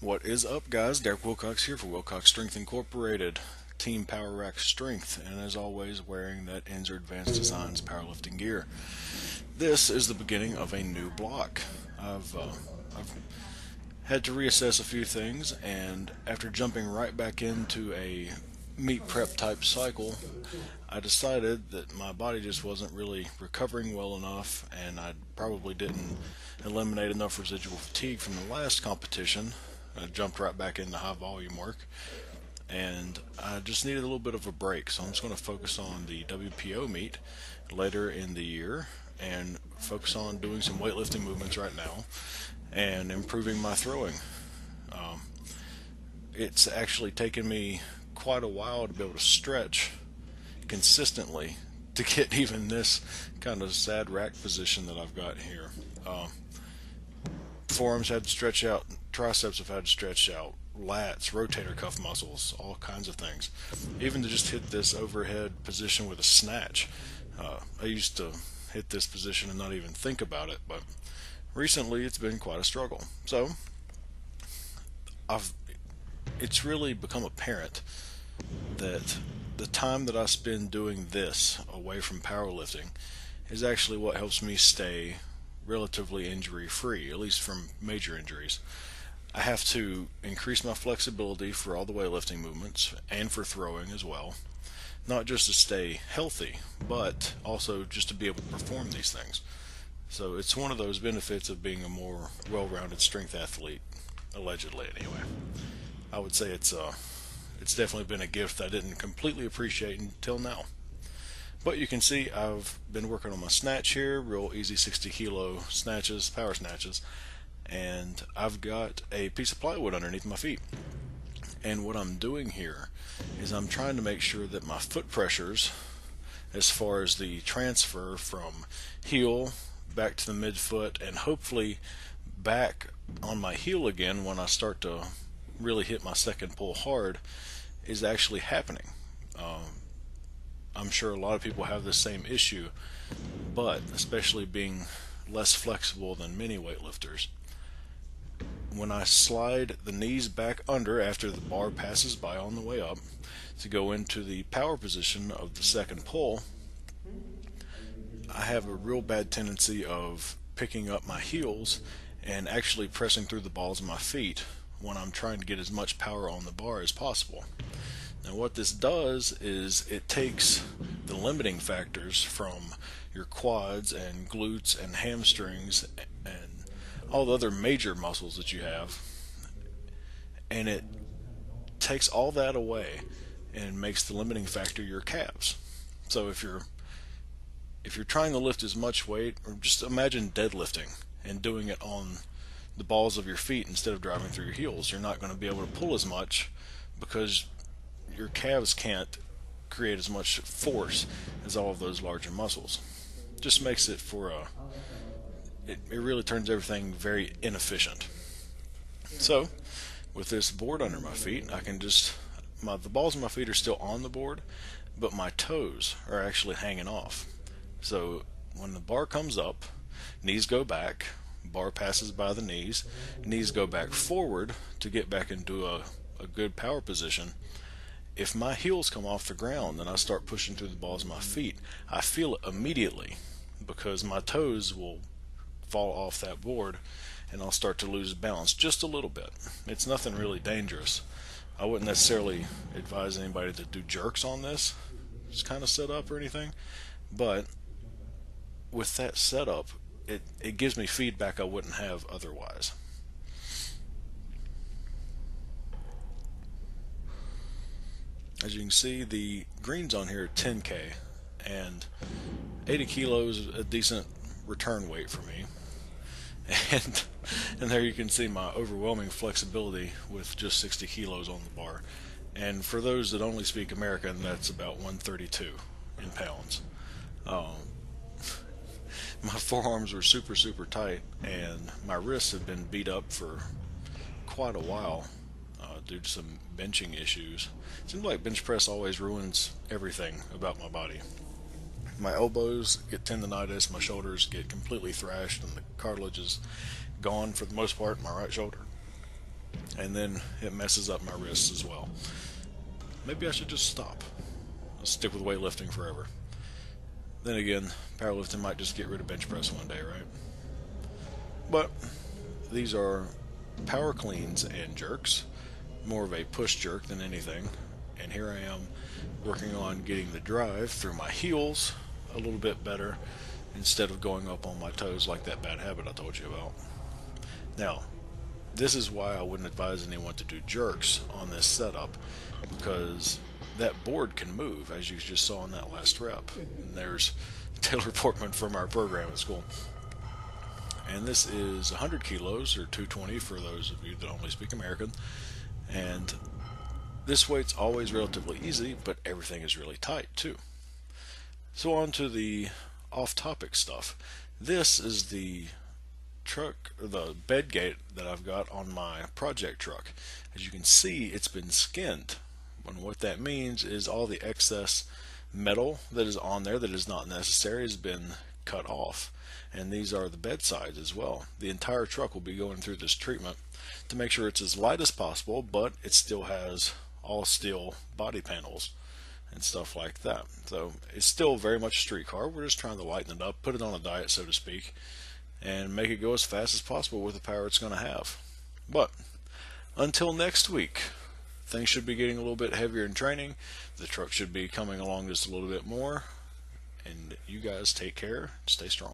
What is up, guys? Derek Wilcox here for Wilcox Strength Incorporated, Team Power Rack Strength, and as always, wearing that Enzor Advanced Designs powerlifting gear. This is the beginning of a new block. I've had to reassess a few things, and after jumping right back into a meat prep type cycle, I decided that my body just wasn't really recovering well enough, and I probably didn't eliminate enough residual fatigue from the last competition. I jumped right back into high volume work, and I just needed a little bit of a break. So I'm just going to focus on the WPO meet later in the year and focus on doing some weightlifting movements right now and improving my throwing. Um, it's actually taken me quite a while to be able to stretch consistently to get even this kind of sad rack position that I've got here. Forearms had to stretch out, triceps have had to stretch out, lats, rotator cuff muscles, all kinds of things. Even to just hit this overhead position with a snatch. I used to hit this position and not even think about it, but recently it's been quite a struggle. So I've it's really become apparent that the time that I spend doing this away from powerlifting is actually what helps me stay relatively injury free, at least from major injuries. I have to increase my flexibility for all the weightlifting movements and for throwing as well, not just to stay healthy, but also just to be able to perform these things. So it's one of those benefits of being a more well-rounded strength athlete, allegedly anyway. I would say it's definitely been a gift I didn't completely appreciate until now. But you can see I've been working on my snatch here, real easy 60 kilo snatches, power snatches, and I've got a piece of plywood underneath my feet. And what I'm doing here is I'm trying to make sure that my foot pressures, as far as the transfer from heel back to the midfoot and hopefully back on my heel again when I start to really hit my second pull hard, is actually happening. I'm sure a lot of people have the same issue, but especially being less flexible than many weightlifters, when I slide the knees back under after the bar passes by on the way up to go into the power position of the second pull, I have a real bad tendency of picking up my heels and actually pressing through the balls of my feet when I'm trying to get as much power on the bar as possible. Now what this does is it takes the limiting factors from your quads and glutes and hamstrings and all the other major muscles that you have, and it takes all that away and makes the limiting factor your calves. So if you're trying to lift as much weight, or just imagine deadlifting and doing it on the balls of your feet instead of driving through your heels, you're not going to be able to pull as much because your calves can't create as much force as all of those larger muscles. Just makes it it really turns everything very inefficient. So with this board under my feet, I can just the balls of my feet are still on the board, but my toes are actually hanging off. So when the bar comes up, knees go back, bar passes by the knees go back forward to get back into a good power position. If my heels come off the ground and I start pushing through the balls of my feet, I feel it immediately because my toes will fall off that board and I'll start to lose balance just a little bit. It's nothing really dangerous. I wouldn't necessarily advise anybody to do jerks on this kind of setup or anything, but with that setup, it gives me feedback I wouldn't have otherwise. As you can see, the greens on here are 10K, and 80 kilos is a decent return weight for me. And there you can see my overwhelming flexibility with just 60 kilos on the bar. And for those that only speak American, that's about 132 in pounds. My forearms were super tight, and my wrists have been beat up for quite a while due to some benching issues. It seems like bench press always ruins everything about my body. My elbows get tendonitis, my shoulders get completely thrashed, and the cartilage is gone for the most part in my right shoulder. and then it messes up my wrists as well. Maybe I should just stop. I'll stick with weightlifting forever. Then again, powerlifting might just get rid of bench press one day, right? But these are power cleans and jerks, more of a push jerk than anything. And here I am working on getting the drive through my heels a little bit better instead of going up on my toes like that bad habit I told you about. Now, this is why I wouldn't advise anyone to do jerks on this setup, because that board can move, as you just saw in that last rep. And there's Taylor Portman from our program at school. And this is 100 kilos, or 220 for those of you that only speak American. And this weight's always relatively easy, but everything is really tight too. So on to the off-topic stuff. This is the truck, or the bed gate that I've got on my project truck. As you can see, it's been skinned. And what that means is all the excess metal that is on there that is not necessary has been cut off. And these are the bed sides as well. The entire truck will be going through this treatment to make sure it's as light as possible, but it still has all steel body panels and stuff like that. So it's still very much a street car. We're just trying to lighten it up, put it on a diet, so to speak, and make it go as fast as possible with the power it's going to have. But until next week, things should be getting a little bit heavier in training. The truck should be coming along just a little bit more. And you guys take care. Stay strong.